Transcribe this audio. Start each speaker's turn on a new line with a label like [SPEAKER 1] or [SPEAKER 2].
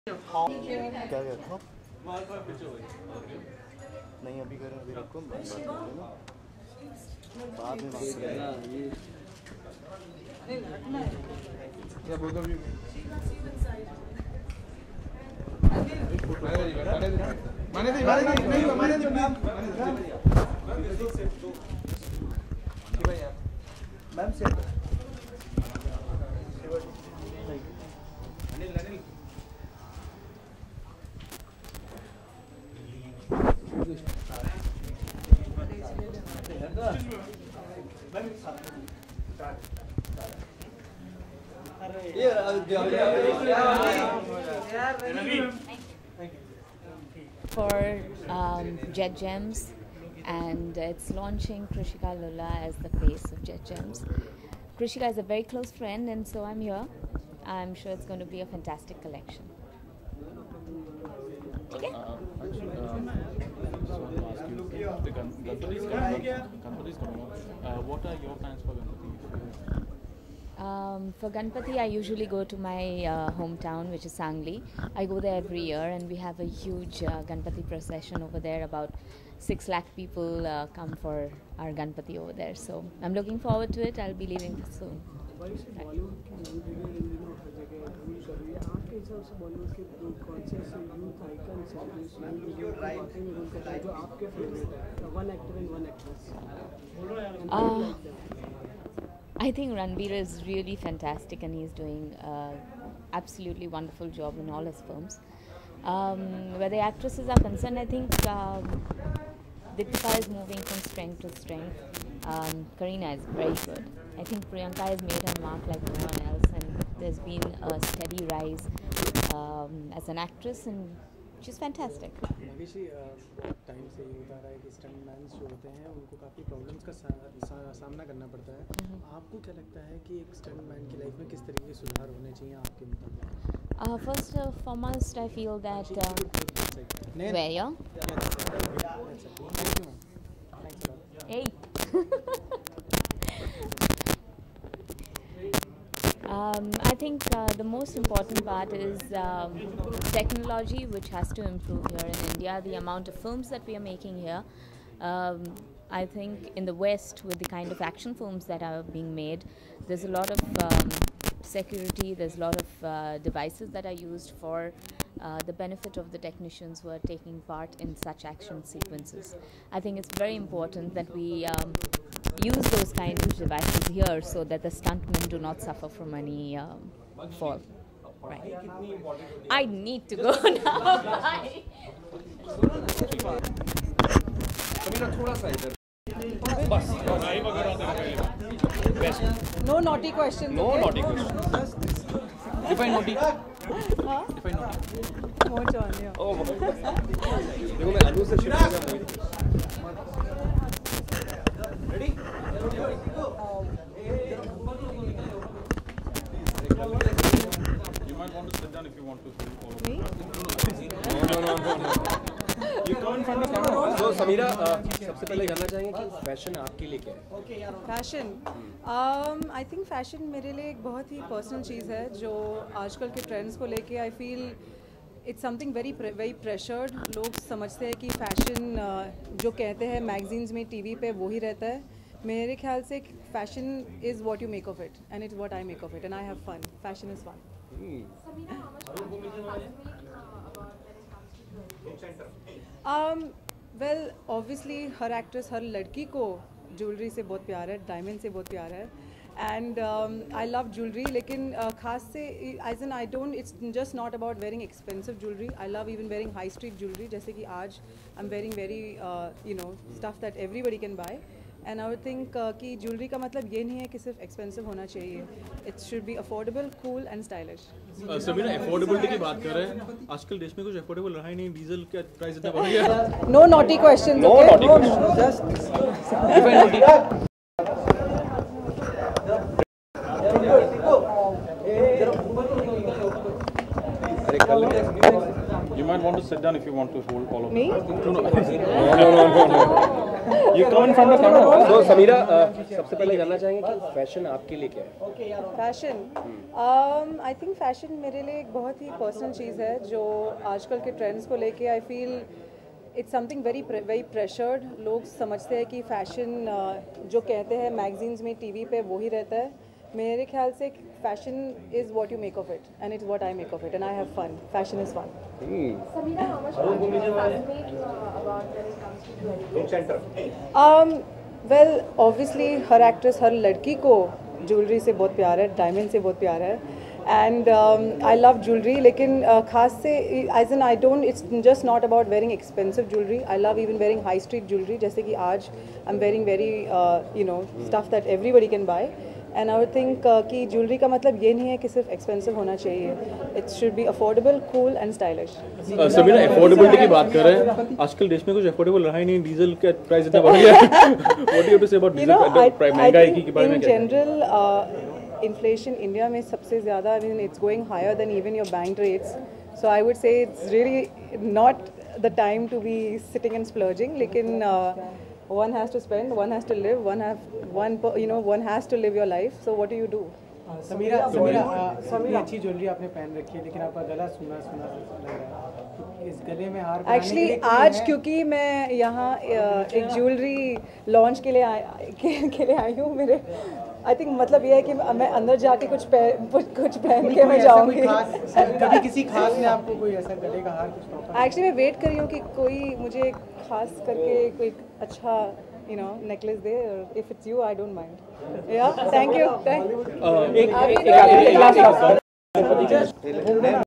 [SPEAKER 1] क्या रखो? नहीं अभी करें, अभी रखो, बाद में बात करेंगे। क्या बोल दो अभी? मैम से
[SPEAKER 2] for Jet Gems, and it's launching Krishika Lulla as the face of Jet Gems. Krishika is a very close friend, and so I'm here. I'm sure it's going to be a fantastic collection. Okay?
[SPEAKER 3] What are your plans for Ganpati?
[SPEAKER 2] For Ganpati, I usually go to my hometown, which is Sangli. I go there every year, and we have a huge Ganpati procession over there. About 6 lakh people come for our Ganpati over there. So I'm looking forward to it. I'll be leaving soon. I think Ranbir is really fantastic, and he's doing absolutely wonderful job in all his films. Where the actresses are concerned, I think Deepika is moving from strength to strength. Kareena is very good. I think Priyanka has made her mark like no one else, and there's been a steady rise as an actress, and she's fantastic.
[SPEAKER 4] Time से ये बता रहा है कि स्टंटमैन्स जो होते हैं उनको काफ़ी प्रॉब्लम्स का सामना करना पड़ता है। आपको क्या लगता है कि एक स्टंटमैन की लाइफ में किस तरीके के सुधार होने चाहिए आपके मुताबिक?
[SPEAKER 2] First and foremost, I feel that where you?
[SPEAKER 4] Thank you, ma'am. Thanks a lot.
[SPEAKER 2] Hey. I think the most important part is technology, which has to improve here in India. The amount of films that we are making here, I think in the West, with the kind of action films that are being made, there's a lot of security, there's a lot of devices that are used for the benefit of the technicians who are taking part in such action sequences. I think it's very important that we use those kinds of devices here so that the stuntmen do not suffer from any fall. Right. I need to go now. Bye.
[SPEAKER 5] No naughty questions.
[SPEAKER 3] No
[SPEAKER 5] okay?
[SPEAKER 3] naughty questions. Define naughty.
[SPEAKER 5] Huh?
[SPEAKER 3] Define naughty.
[SPEAKER 5] More on, yeah.
[SPEAKER 3] Oh, देखो मैं अनु से shift कर रहा हूँ। Ready? You might want to sit down if you want to.
[SPEAKER 5] Me?
[SPEAKER 3] No. You come in front of camera.
[SPEAKER 6] So Samira सबसे पहले जानना चाहेंगे कि फैशन आपके लिए क्या है?
[SPEAKER 5] फैशन आई थिंक फैशन मेरे लिए एक बहुत ही पर्सनल चीज़ है जो आजकल के ट्रेंड्स को लेके I feel it's something very pressured. लोग समझते हैं कि फैशन जो कहते हैं मैगजीन्स में टीवी पे वो ही रहता है। मेरे ख्याल से fashion is what you make of it and it's what I make of it and I have fun. Fashion is fun. Well obviously हर एक्ट्रेस, हर लड़की को ज्वेलरी से बहुत प्यार है, डायमंड से बहुत प्यार है, एंड आई लव ज्वेलरी। लेकिन खास से as an I don't, it's just not about wearing expensive jewellery. I love even wearing high street jewellery, जैसे कि आज I am wearing very stuff that everybody can buy. And I would think कि jewellery का मतलब ये नहीं है कि सिर्फ एक्सपेंसिव होना चाहिए। It should be affordable, cool and stylish.
[SPEAKER 3] Samira affordability की बात कर रहे हैं, आजकल देश में कुछ अफोर्डेबल रहा ही नहीं, डीजल का प्राइस इतना बढ़ गया।
[SPEAKER 5] No naughty question.
[SPEAKER 6] No naughty questions. Just define naughty.
[SPEAKER 3] You might want to sit down if you want to hold all of
[SPEAKER 5] Me?
[SPEAKER 3] No. You come in front of camera. So Samira सबसे पहले जानना चाहेंगे कि fashion आपके लिए क्या है?
[SPEAKER 5] Fashion I think fashion मेरे लिए एक बहुत ही पर्सनल चीज़ है जो आजकल के ट्रेंड्स को लेके I feel it's something very pressured. लोग समझते हैं कि फैशन जो कहते हैं मैगजीन्स में टीवी पे वो ही रहता है। मेरे ख्याल से fashion is what you make of it and it's what I make of it and I have fun. Fashion is fun.
[SPEAKER 2] Samira, how much are you fascinated about when it comes to jewelry?
[SPEAKER 5] Well obviously हर actress हर लड़की को jewellery से बहुत प्यार है, diamond से बहुत प्यार है एंड आई लव ज्वेलरी। लेकिन खास से as an I don't it's just not about wearing expensive jewellery. I love even wearing high street jewellery, जैसे कि आज I am wearing very you know stuff that everybody can buy and I would think कि jewellery का मतलब ये नहीं है कि सिर्फ एक्सपेंसिव होना चाहिए। It should be affordable, cool and stylish.
[SPEAKER 7] Samira affordability की बात कर रहे हैं, आजकल देश में कुछ अफोर्डेबल रहा ही नहीं, डीजल का प्राइस इतना बढ़ गया है। What do you to say about diesel महंगाई के बारे में?
[SPEAKER 5] इन जनरल इन्फ्लेशन इंडिया में सबसे ज़्यादा, I mean it's going higher than even your bank rates, so I would say it's really not the time to be sitting and splurging. लेकिन one has to spend, one has to live, one has to live your life. So what do you do?
[SPEAKER 4] Samira इतनी अच्छी jewellery आपने पहन रखी है लेकिन आपका गला सुना सुना लग रहा है। इस गले में हार बनाने
[SPEAKER 5] एक्चुअली
[SPEAKER 4] के लिए कोई
[SPEAKER 5] आज
[SPEAKER 4] है?
[SPEAKER 5] क्योंकि मैं यहाँ एक ज्वेलरी लॉन्च के लिए आई हूँ, मेरे आई थिंक मतलब ये है कि मैं अंदर जाके कुछ पहन के मैं जाऊँगी।
[SPEAKER 4] कभी किसी खास ने आपको कोई ऐसा गले का हार कुछ तोहफा?
[SPEAKER 5] एक्चुअली मैं वेट कर रही हूँ कि कोई मुझे खास करके कोई अच्छा necklace they. If it's you I don't mind. या थैंक यू।
[SPEAKER 7] एक